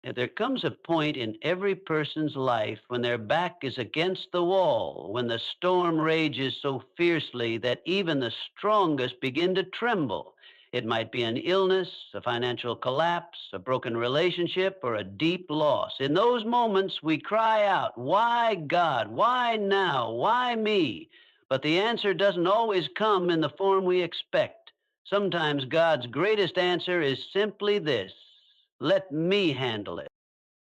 There comes a point in every person's life when their back is against the wall, when the storm rages so fiercely that even the strongest begin to tremble. It might be an illness, a financial collapse, a broken relationship, or a deep loss. In those moments, we cry out, "Why, God? Why now? Why me?" But the answer doesn't always come in the form we expect. Sometimes God's greatest answer is simply this: let me handle it.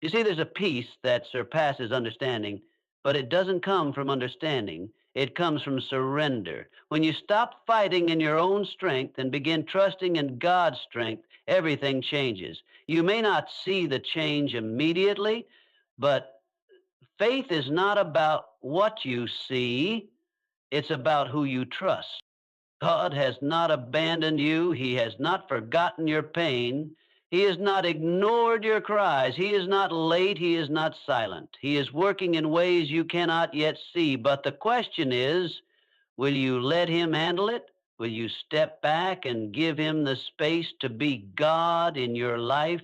You see, there's a peace that surpasses understanding, but it doesn't come from understanding. It comes from surrender. When you stop fighting in your own strength and begin trusting in God's strength, everything changes. You may not see the change immediately, but faith is not about what you see, it's about who you trust. God has not abandoned you. He has not forgotten your pain. He has not ignored your cries. He is not late. He is not silent. He is working in ways you cannot yet see. But the question is, will you let Him handle it? Will you step back and give Him the space to be God in your life?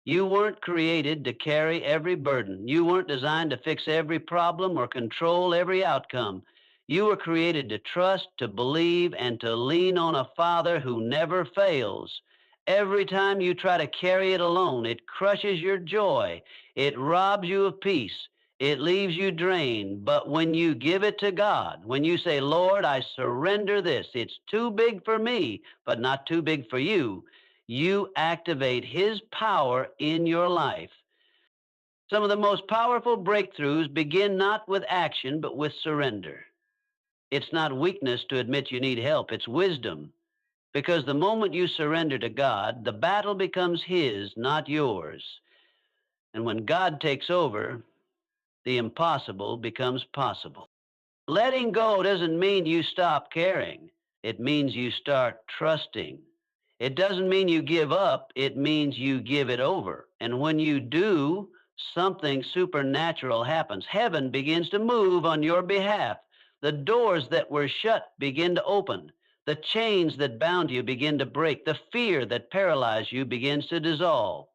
You weren't created to carry every burden. You weren't designed to fix every problem or control every outcome. You were created to trust, to believe, and to lean on a Father who never fails. Every time you try to carry it alone, it crushes your joy. It robs you of peace. It leaves you drained. But when you give it to God, when you say, "Lord, I surrender this. It's too big for me, but not too big for you," you activate His power in your life. Some of the most powerful breakthroughs begin not with action, but with surrender. It's not weakness to admit you need help, it's wisdom. Because the moment you surrender to God, the battle becomes His, not yours. And when God takes over, the impossible becomes possible. Letting go doesn't mean you stop caring, it means you start trusting. It doesn't mean you give up, it means you give it over. And when you do, something supernatural happens. Heaven begins to move on your behalf. The doors that were shut begin to open. The chains that bound you begin to break. The fear that paralyzed you begins to dissolve.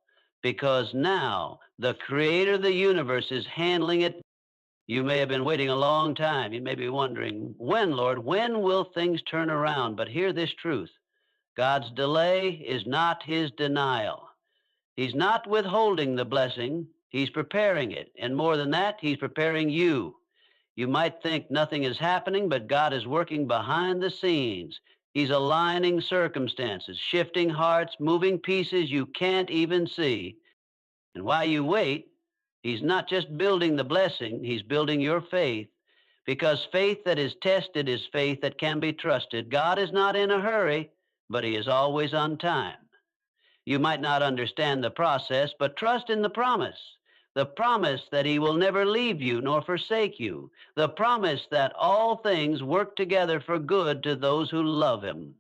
Because now the creator of the universe is handling it. You may have been waiting a long time. You may be wondering, when, Lord, when will things turn around? But hear this truth: God's delay is not His denial. He's not withholding the blessing, He's preparing it. And more than that, He's preparing you. You might think nothing is happening, but God is working behind the scenes. He's aligning circumstances, shifting hearts, moving pieces you can't even see. And while you wait, He's not just building the blessing, He's building your faith. Because faith that is tested is faith that can be trusted. God is not in a hurry, but He is always on time. You might not understand the process, but trust in the promise. The promise that He will never leave you nor forsake you. The promise that all things work together for good to those who love Him.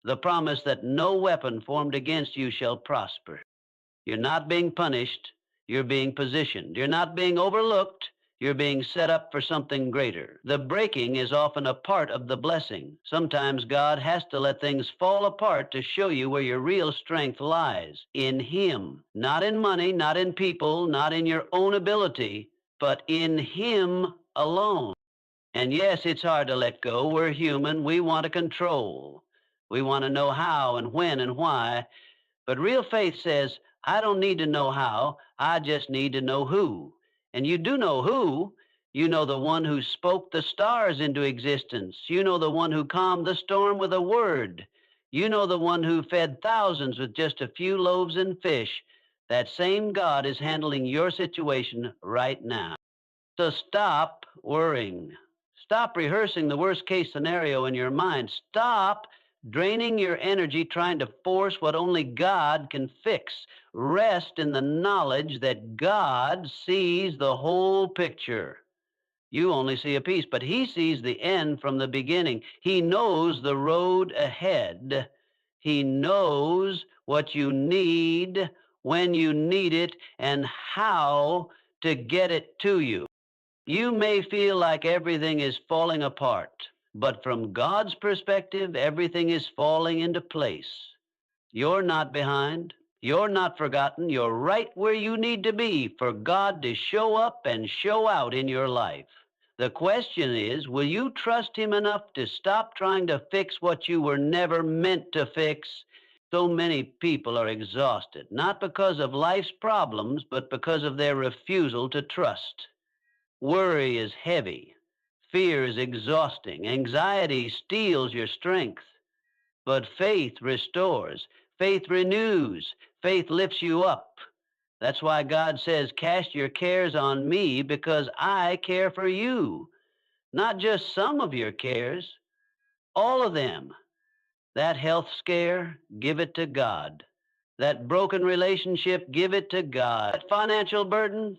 The promise that no weapon formed against you shall prosper. You're not being punished, you're being positioned. You're not being overlooked, you're being set up for something greater. The breaking is often a part of the blessing. Sometimes God has to let things fall apart to show you where your real strength lies: in Him. Not in money, not in people, not in your own ability, but in Him alone. And yes, it's hard to let go. We're human. We want to control. We want to know how and when and why. But real faith says, I don't need to know how, I just need to know who. And you do know who. You know the one who spoke the stars into existence. You know the one who calmed the storm with a word. You know the one who fed thousands with just a few loaves and fish. That same God is handling your situation right now. So stop worrying. Stop rehearsing the worst case scenario in your mind. Stop draining your energy trying to force what only God can fix. Rest in the knowledge that God sees the whole picture. You only see a piece, but He sees the end from the beginning. He knows the road ahead. He knows what you need, when you need it, and how to get it to you. You may feel like everything is falling apart, but from God's perspective, everything is falling into place. You're not behind. You're not forgotten. You're right where you need to be for God to show up and show out in your life. The question is, will you trust Him enough to stop trying to fix what you were never meant to fix? So many people are exhausted, not because of life's problems, but because of their refusal to trust. Worry is heavy. Fear is exhausting. Anxiety steals your strength. But faith restores, faith renews, faith lifts you up. That's why God says, cast your cares on me because I care for you. Not just some of your cares, all of them. That health scare, give it to God. That broken relationship, give it to God. That financial burden,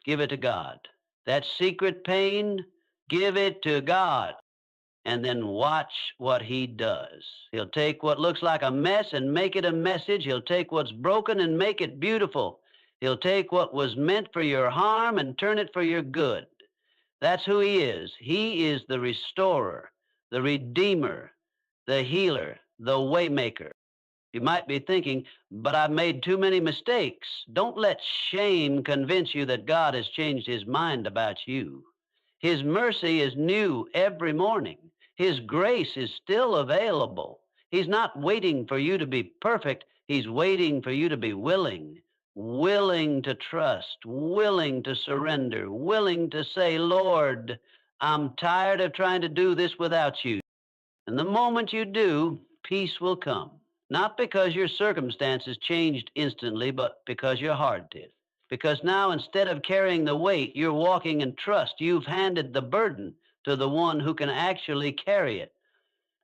give it to God. That secret pain, give it to God. And then watch what He does. He'll take what looks like a mess and make it a message. He'll take what's broken and make it beautiful. He'll take what was meant for your harm and turn it for your good. That's who He is. He is the restorer, the redeemer, the healer, the waymaker. You might be thinking, but I've made too many mistakes. Don't let shame convince you that God has changed His mind about you. His mercy is new every morning. His grace is still available. He's not waiting for you to be perfect. He's waiting for you to be willing, willing to trust, willing to surrender, willing to say, Lord, I'm tired of trying to do this without you. And the moment you do, peace will come. Not because your circumstances changed instantly, but because your heart did. Because now, instead of carrying the weight, you're walking in trust. You've handed the burden to the one who can actually carry it.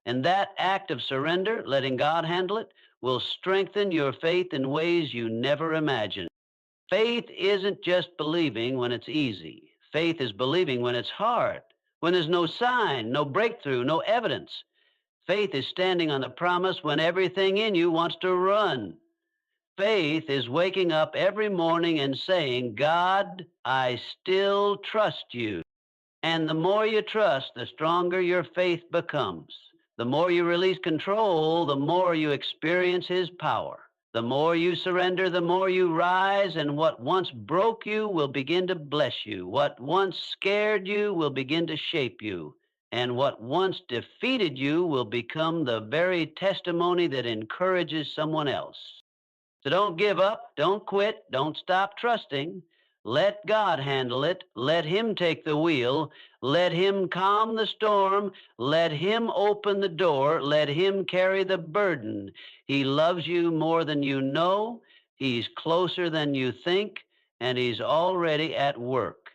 And that act of surrender, letting God handle it, will strengthen your faith in ways you never imagined. Faith isn't just believing when it's easy. Faith is believing when it's hard, when there's no sign, no breakthrough, no evidence. Faith is standing on the promise when everything in you wants to run. Faith is waking up every morning and saying, God, I still trust you. And the more you trust, the stronger your faith becomes. The more you release control, the more you experience His power. The more you surrender, the more you rise, and what once broke you will begin to bless you. What once scared you will begin to shape you. And what once defeated you will become the very testimony that encourages someone else. So don't give up, don't quit, don't stop trusting. Let God handle it. Let Him take the wheel. Let Him calm the storm. Let Him open the door. Let Him carry the burden. He loves you more than you know. He's closer than you think, and He's already at work.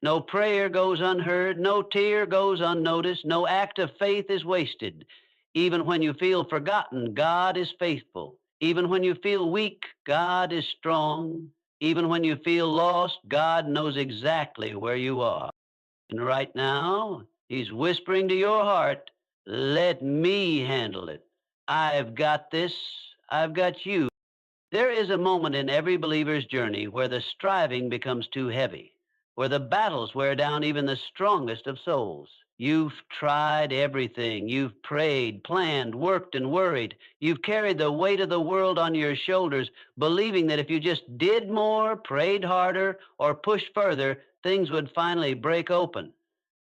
No prayer goes unheard. No tear goes unnoticed. No act of faith is wasted. Even when you feel forgotten, God is faithful. Even when you feel weak, God is strong. Even when you feel lost, God knows exactly where you are. And right now, He's whispering to your heart, let me handle it. I've got this. I've got you. There is a moment in every believer's journey where the striving becomes too heavy, where the battles wear down even the strongest of souls. You've tried everything. You've prayed, planned, worked, and worried. You've carried the weight of the world on your shoulders, believing that if you just did more, prayed harder, or pushed further, things would finally break open.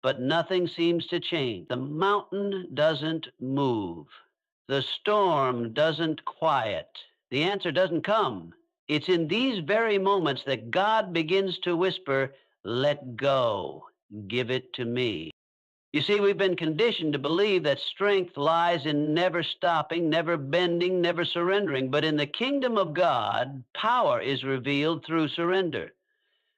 But nothing seems to change. The mountain doesn't move. The storm doesn't quiet. The answer doesn't come. It's in these very moments that God begins to whisper, let go, give it to me. You see, we've been conditioned to believe that strength lies in never stopping, never bending, never surrendering. But in the kingdom of God, power is revealed through surrender.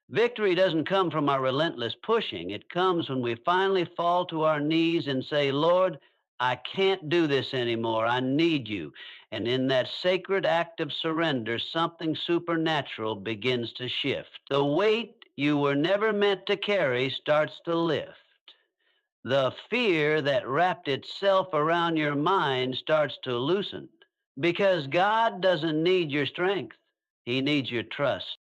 Victory doesn't come from our relentless pushing. It comes when we finally fall to our knees and say, Lord, I can't do this anymore. I need you. And in that sacred act of surrender, something supernatural begins to shift. The weight you were never meant to carry starts to lift. The fear that wrapped itself around your mind starts to loosen because God doesn't need your strength. He needs your trust.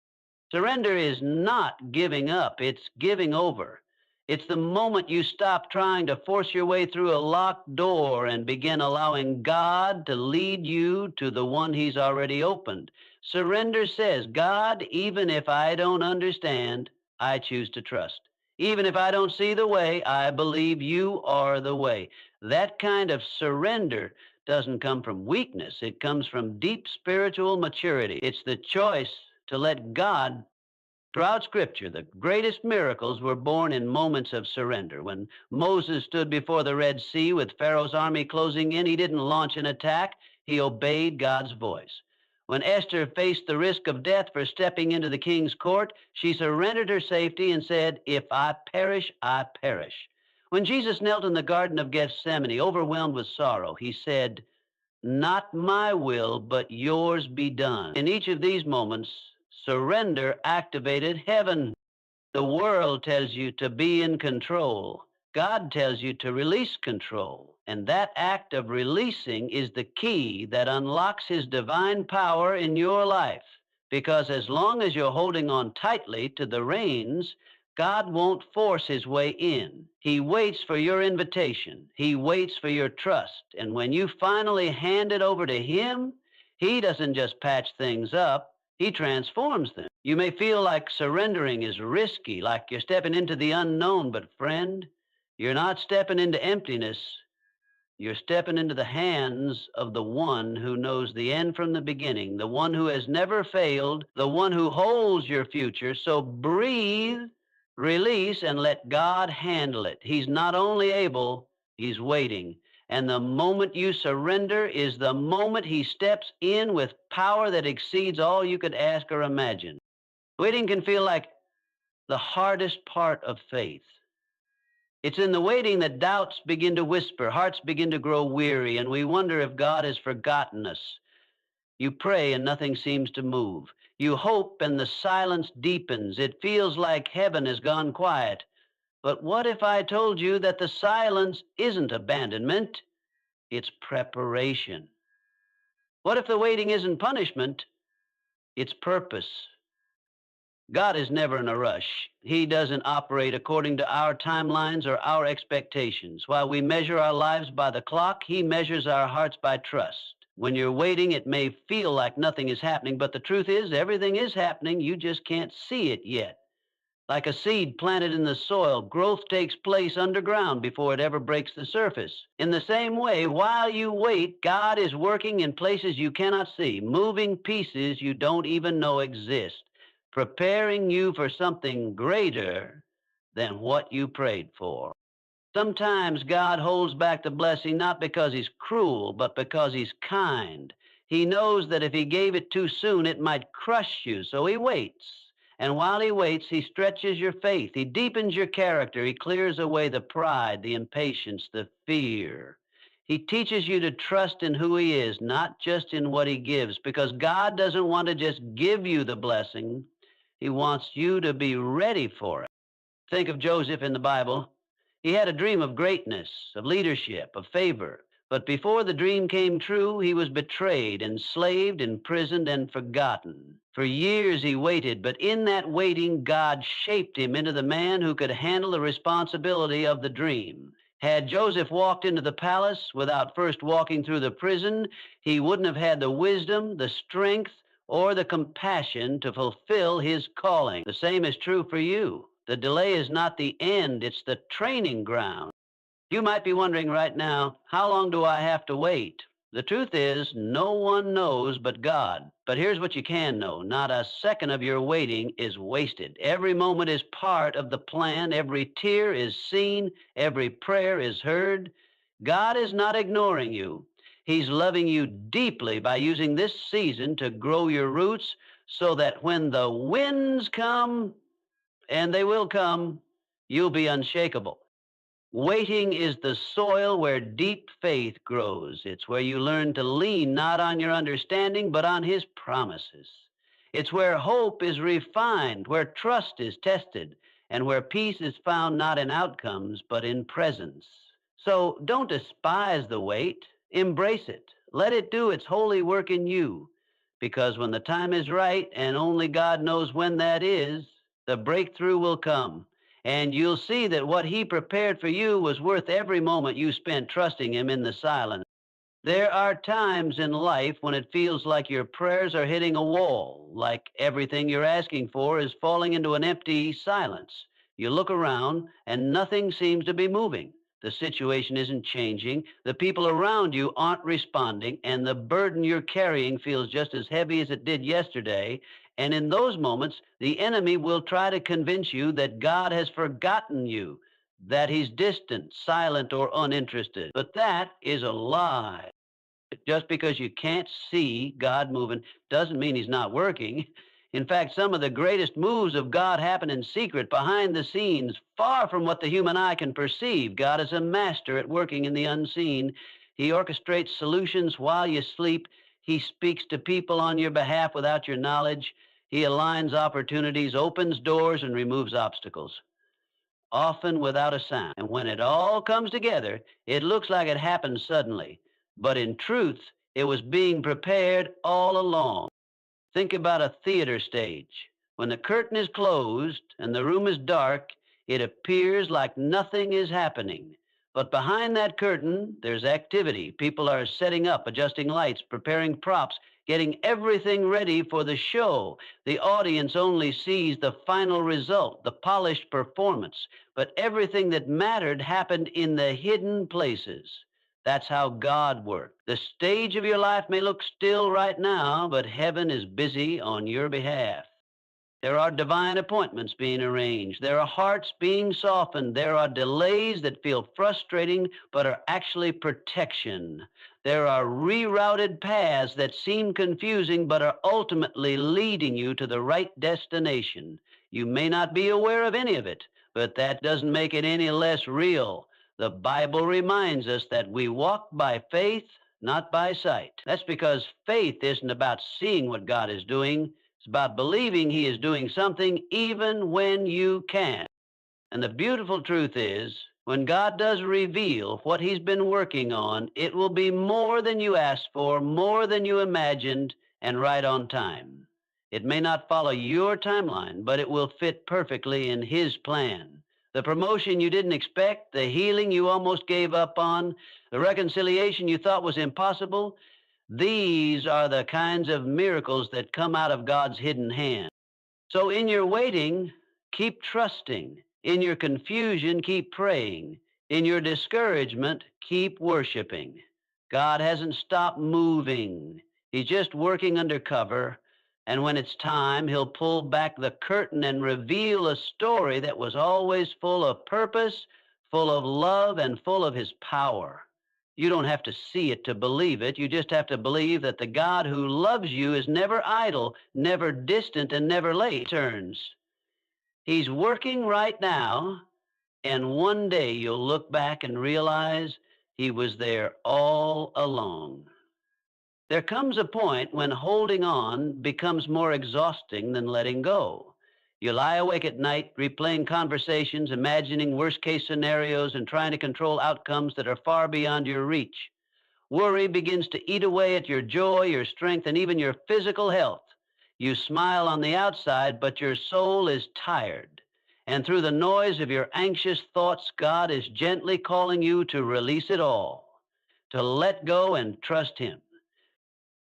Surrender is not giving up, it's giving over. It's the moment you stop trying to force your way through a locked door and begin allowing God to lead you to the one He's already opened. Surrender says, God, even if I don't understand, I choose to trust. Even if I don't see the way, I believe you are the way. That kind of surrender doesn't come from weakness. It comes from deep spiritual maturity. It's the choice to let God. Throughout Scripture, the greatest miracles were born in moments of surrender. When Moses stood before the Red Sea with Pharaoh's army closing in, he didn't launch an attack, he obeyed God's voice. When Esther faced the risk of death for stepping into the king's court, she surrendered her safety and said, If I perish, I perish. When Jesus knelt in the Garden of Gethsemane, overwhelmed with sorrow, he said, Not my will, but yours be done. In each of these moments, surrender activated heaven. The world tells you to be in control. God tells you to release control. And that act of releasing is the key that unlocks His divine power in your life. Because as long as you're holding on tightly to the reins, God won't force His way in. He waits for your invitation. He waits for your trust. And when you finally hand it over to Him, He doesn't just patch things up. He transforms them. You may feel like surrendering is risky, like you're stepping into the unknown, but friend, you're not stepping into emptiness. You're stepping into the hands of the one who knows the end from the beginning, the one who has never failed, the one who holds your future. So breathe, release, and let God handle it. He's not only able, He's waiting. And the moment you surrender is the moment He steps in with power that exceeds all you could ask or imagine. Waiting can feel like the hardest part of faith. It's in the waiting that doubts begin to whisper, hearts begin to grow weary, and we wonder if God has forgotten us. You pray and nothing seems to move. You hope and the silence deepens. It feels like heaven has gone quiet. But what if I told you that the silence isn't abandonment? It's preparation. What if the waiting isn't punishment? It's purpose. God is never in a rush. He doesn't operate according to our timelines or our expectations. While we measure our lives by the clock, He measures our hearts by trust. When you're waiting, it may feel like nothing is happening, but the truth is, everything is happening. You just can't see it yet. Like a seed planted in the soil, growth takes place underground before it ever breaks the surface. In the same way, while you wait, God is working in places you cannot see, moving pieces you don't even know exist, preparing you for something greater than what you prayed for. Sometimes God holds back the blessing not because He's cruel, but because He's kind. He knows that if He gave it too soon, it might crush you, so He waits. And while He waits, He stretches your faith. He deepens your character. He clears away the pride, the impatience, the fear. He teaches you to trust in who He is, not just in what He gives, because God doesn't want to just give you the blessing. He wants you to be ready for it. Think of Joseph in the Bible. He had a dream of greatness, of leadership, of favor. But before the dream came true, he was betrayed, enslaved, imprisoned, and forgotten. For years he waited, but in that waiting, God shaped him into the man who could handle the responsibility of the dream. Had Joseph walked into the palace without first walking through the prison, he wouldn't have had the wisdom, the strength, or the compassion to fulfill his calling. The same is true for you. The delay is not the end, it's the training ground. You might be wondering right now, how long do I have to wait? The truth is, no one knows but God. But here's what you can know. Not a second of your waiting is wasted. Every moment is part of the plan. Every tear is seen. Every prayer is heard. God is not ignoring you. He's loving you deeply by using this season to grow your roots so that when the winds come, and they will come, you'll be unshakable. Waiting is the soil where deep faith grows. It's where you learn to lean not on your understanding, but on His promises. It's where hope is refined, where trust is tested, and where peace is found not in outcomes, but in presence. So don't despise the wait, embrace it. Let it do its holy work in you. Because when the time is right, and only God knows when that is, the breakthrough will come. And you'll see that what He prepared for you was worth every moment you spent trusting Him in the silence. There are times in life when it feels like your prayers are hitting a wall, like everything you're asking for is falling into an empty silence. You look around and nothing seems to be moving. The situation isn't changing. The people around you aren't responding, and the burden you're carrying feels just as heavy as it did yesterday. And in those moments, the enemy will try to convince you that God has forgotten you, that he's distant, silent, or uninterested. But that is a lie. Just because you can't see God moving doesn't mean he's not working. In fact, some of the greatest moves of God happen in secret, behind the scenes, far from what the human eye can perceive. God is a master at working in the unseen. He orchestrates solutions while you sleep. He speaks to people on your behalf without your knowledge. He aligns opportunities, opens doors, and removes obstacles, often without a sound. And when it all comes together, it looks like it happened suddenly. But in truth, it was being prepared all along. Think about a theater stage. When the curtain is closed and the room is dark, it appears like nothing is happening. But behind that curtain, there's activity. People are setting up, adjusting lights, preparing props, getting everything ready for the show. The audience only sees the final result, the polished performance. But everything that mattered happened in the hidden places. That's how God worked. The stage of your life may look still right now, but heaven is busy on your behalf. There are divine appointments being arranged. There are hearts being softened. There are delays that feel frustrating but are actually protection. There are rerouted paths that seem confusing but are ultimately leading you to the right destination. You may not be aware of any of it, but that doesn't make it any less real. The Bible reminds us that we walk by faith, not by sight. That's because faith isn't about seeing what God is doing. It's about believing he is doing something even when you can't. And the beautiful truth is, when God does reveal what he's been working on, it will be more than you asked for, more than you imagined, and right on time. It may not follow your timeline, but it will fit perfectly in his plan. The promotion you didn't expect, the healing you almost gave up on, the reconciliation you thought was impossible, these are the kinds of miracles that come out of God's hidden hand. So in your waiting, keep trusting. In your confusion, keep praying. In your discouragement, keep worshiping. God hasn't stopped moving. He's just working undercover. And when it's time, he'll pull back the curtain and reveal a story that was always full of purpose, full of love, and full of his power. You don't have to see it to believe it. You just have to believe that the God who loves you is never idle, never distant, and never late. Turns. He's working right now, and one day you'll look back and realize he was there all along. There comes a point when holding on becomes more exhausting than letting go. You lie awake at night, replaying conversations, imagining worst case scenarios, and trying to control outcomes that are far beyond your reach. Worry begins to eat away at your joy, your strength, and even your physical health. You smile on the outside, but your soul is tired. And through the noise of your anxious thoughts, God is gently calling you to release it all, to let go and trust him.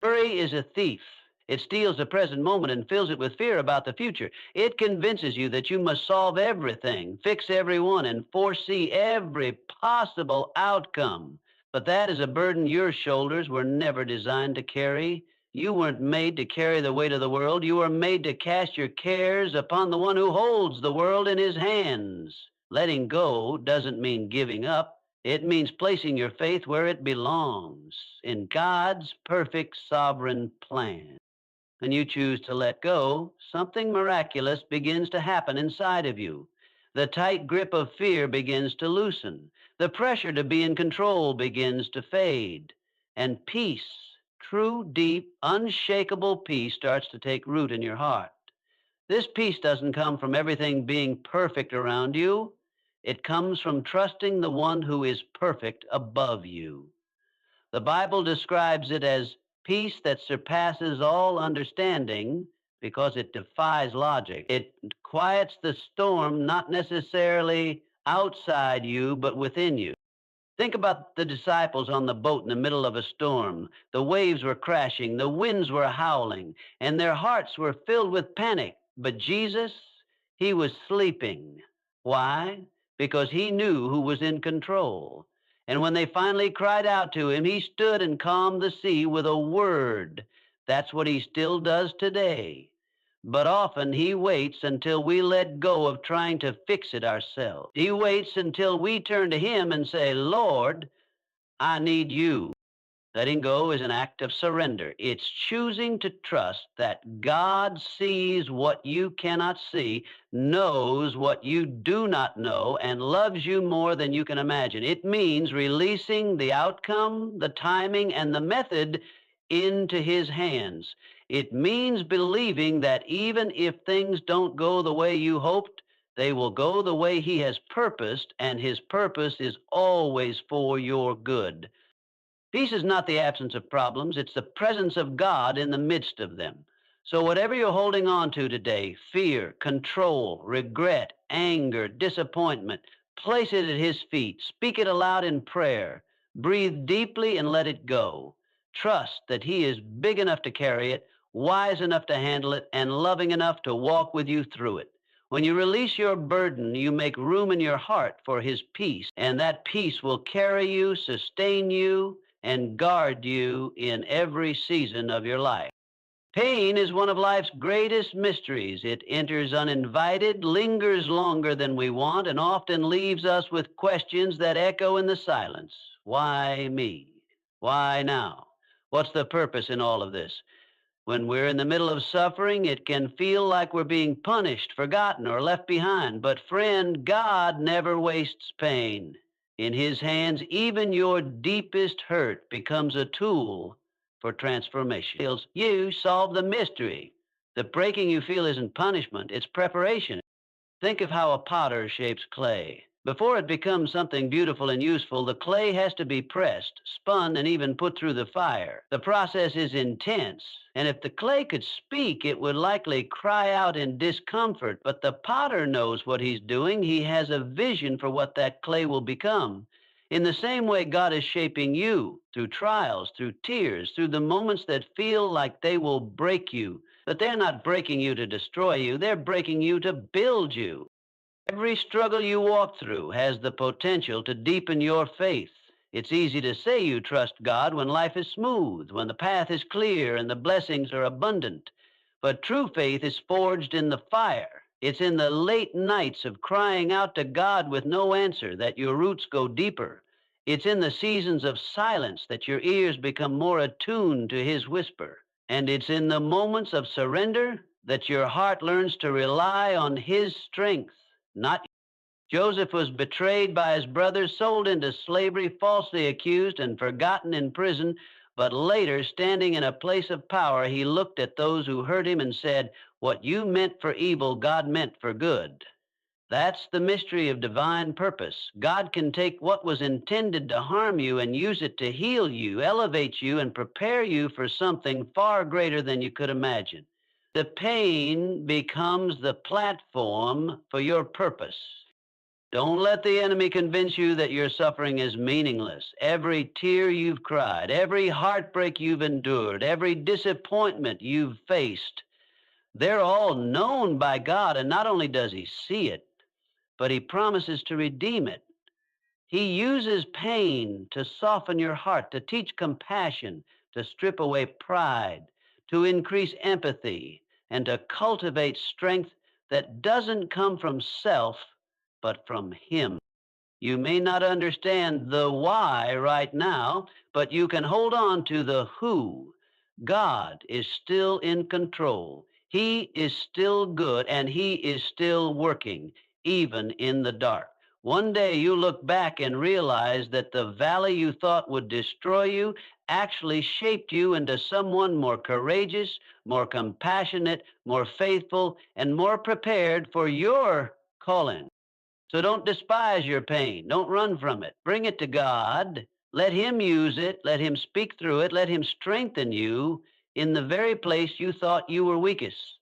Worry is a thief. It steals the present moment and fills it with fear about the future. It convinces you that you must solve everything, fix everyone, and foresee every possible outcome. But that is a burden your shoulders were never designed to carry. You weren't made to carry the weight of the world. You were made to cast your cares upon the one who holds the world in his hands. Letting go doesn't mean giving up. It means placing your faith where it belongs, in God's perfect sovereign plan. When you choose to let go, something miraculous begins to happen inside of you. The tight grip of fear begins to loosen. The pressure to be in control begins to fade. And peace, true, deep, unshakable peace, starts to take root in your heart. This peace doesn't come from everything being perfect around you. It comes from trusting the one who is perfect above you. The Bible describes it as peace that surpasses all understanding because it defies logic. It quiets the storm, not necessarily outside you, but within you. Think about the disciples on the boat in the middle of a storm. The waves were crashing, the winds were howling, and their hearts were filled with panic. But Jesus, he was sleeping. Why? Because he knew who was in control. And when they finally cried out to him, he stood and calmed the sea with a word. That's what he still does today. But often he waits until we let go of trying to fix it ourselves. He waits until we turn to him and say, Lord, I need you. Letting go is an act of surrender. It's choosing to trust that God sees what you cannot see, knows what you do not know, and loves you more than you can imagine. It means releasing the outcome, the timing, and the method into His hands. It means believing that even if things don't go the way you hoped, they will go the way He has purposed, and His purpose is always for your good. Peace is not the absence of problems, it's the presence of God in the midst of them. So, whatever you're holding on to today, fear, control, regret, anger, disappointment, place it at His feet. Speak it aloud in prayer. Breathe deeply and let it go. Trust that He is big enough to carry it, wise enough to handle it, and loving enough to walk with you through it. When you release your burden, you make room in your heart for His peace, and that peace will carry you, sustain you, and guard you in every season of your life. Pain is one of life's greatest mysteries. It enters uninvited, lingers longer than we want, and often leaves us with questions that echo in the silence. Why me? Why now? What's the purpose in all of this? When we're in the middle of suffering, it can feel like we're being punished, forgotten, or left behind. But friend, God never wastes pain. In His hands, even your deepest hurt becomes a tool for transformation. You solve the mystery. The breaking you feel isn't punishment, it's preparation. Think of how a potter shapes clay. Before it becomes something beautiful and useful, the clay has to be pressed, spun, and even put through the fire. The process is intense, and if the clay could speak, it would likely cry out in discomfort. But the potter knows what he's doing. He has a vision for what that clay will become. In the same way, God is shaping you through trials, through tears, through the moments that feel like they will break you. But they're not breaking you to destroy you, they're breaking you to build you. Every struggle you walk through has the potential to deepen your faith. It's easy to say you trust God when life is smooth, when the path is clear and the blessings are abundant. But true faith is forged in the fire. It's in the late nights of crying out to God with no answer that your roots go deeper. It's in the seasons of silence that your ears become more attuned to His whisper. And it's in the moments of surrender that your heart learns to rely on His strength, not. Joseph was betrayed by his brothers, sold into slavery, falsely accused, and forgotten in prison. But later, standing in a place of power, he looked at those who hurt him and said, What you meant for evil, God meant for good. That's the mystery of divine purpose. God can take what was intended to harm you and use it to heal you, elevate you, and prepare you for something far greater than you could imagine. The pain becomes the platform for your purpose. Don't let the enemy convince you that your suffering is meaningless. Every tear you've cried, every heartbreak you've endured, every disappointment you've faced, they're all known by God. And not only does He see it, but He promises to redeem it. He uses pain to soften your heart, to teach compassion, to strip away pride, to increase empathy, and to cultivate strength that doesn't come from self, but from Him. You may not understand the why right now, but you can hold on to the who. God is still in control. He is still good, and He is still working, even in the dark. One day you look back and realize that the valley you thought would destroy you actually shaped you into someone more courageous, more compassionate, more faithful, and more prepared for your calling. So don't despise your pain. Don't run from it. Bring it to God. Let Him use it. Let Him speak through it. Let Him strengthen you in the very place you thought you were weakest.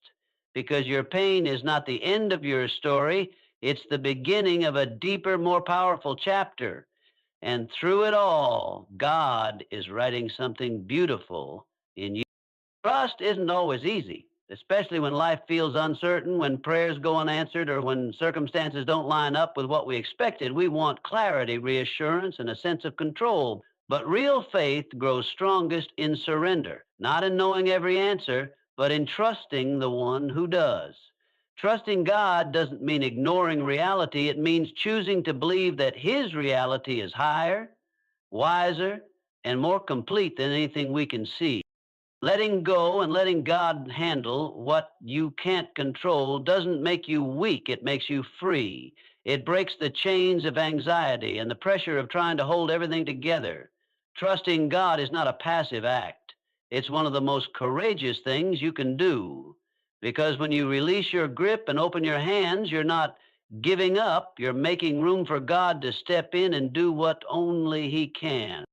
Because your pain is not the end of your story, it's the beginning of a deeper, more powerful chapter. And through it all, God is writing something beautiful in you. Trust isn't always easy, especially when life feels uncertain, when prayers go unanswered, or when circumstances don't line up with what we expected. We want clarity, reassurance, and a sense of control. But real faith grows strongest in surrender, not in knowing every answer, but in trusting the one who does. Trusting God doesn't mean ignoring reality, it means choosing to believe that His reality is higher, wiser, and more complete than anything we can see. Letting go and letting God handle what you can't control doesn't make you weak, it makes you free. It breaks the chains of anxiety and the pressure of trying to hold everything together. Trusting God is not a passive act, it's one of the most courageous things you can do. Because when you release your grip and open your hands, you're not giving up, you're making room for God to step in and do what only He can.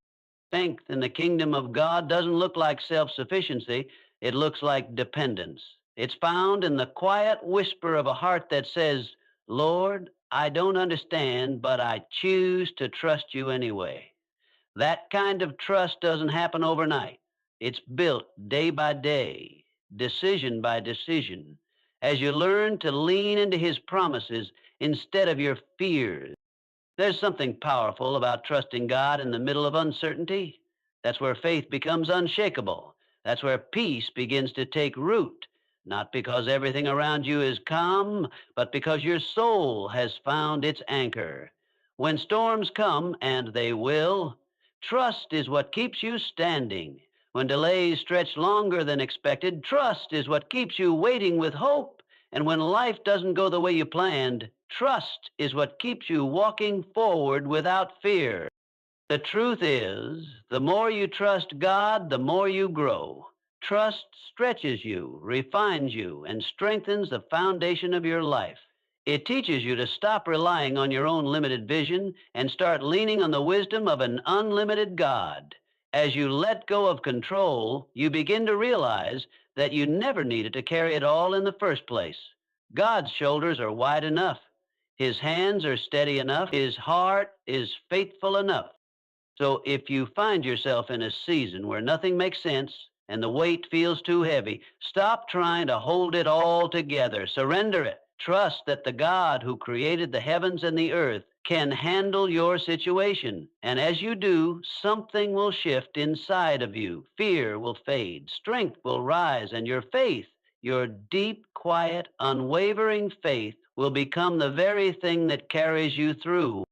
Strength in the kingdom of God doesn't look like self sufficiency, it looks like dependence. It's found in the quiet whisper of a heart that says, Lord, I don't understand, but I choose to trust you anyway. That kind of trust doesn't happen overnight. It's built day by day, decision by decision, as you learn to lean into his promises instead of your fears. There's something powerful about trusting God in the middle of uncertainty. That's where faith becomes unshakable. That's where peace begins to take root, not because everything around you is calm, but because your soul has found its anchor. When storms come, and they will, trust is what keeps you standing. When delays stretch longer than expected, trust is what keeps you waiting with hope. And when life doesn't go the way you planned, trust is what keeps you walking forward without fear. The truth is, the more you trust God, the more you grow. Trust stretches you, refines you, and strengthens the foundation of your life. It teaches you to stop relying on your own limited vision and start leaning on the wisdom of an unlimited God. As you let go of control, you begin to realize that you never needed to carry it all in the first place. God's shoulders are wide enough. His hands are steady enough. His heart is faithful enough. So if you find yourself in a season where nothing makes sense and the weight feels too heavy, stop trying to hold it all together. Surrender it. Trust that the God who created the heavens and the earth can handle your situation. And as you do, something will shift inside of you. Fear will fade, strength will rise, and your faith, your deep, quiet, unwavering faith, will become the very thing that carries you through.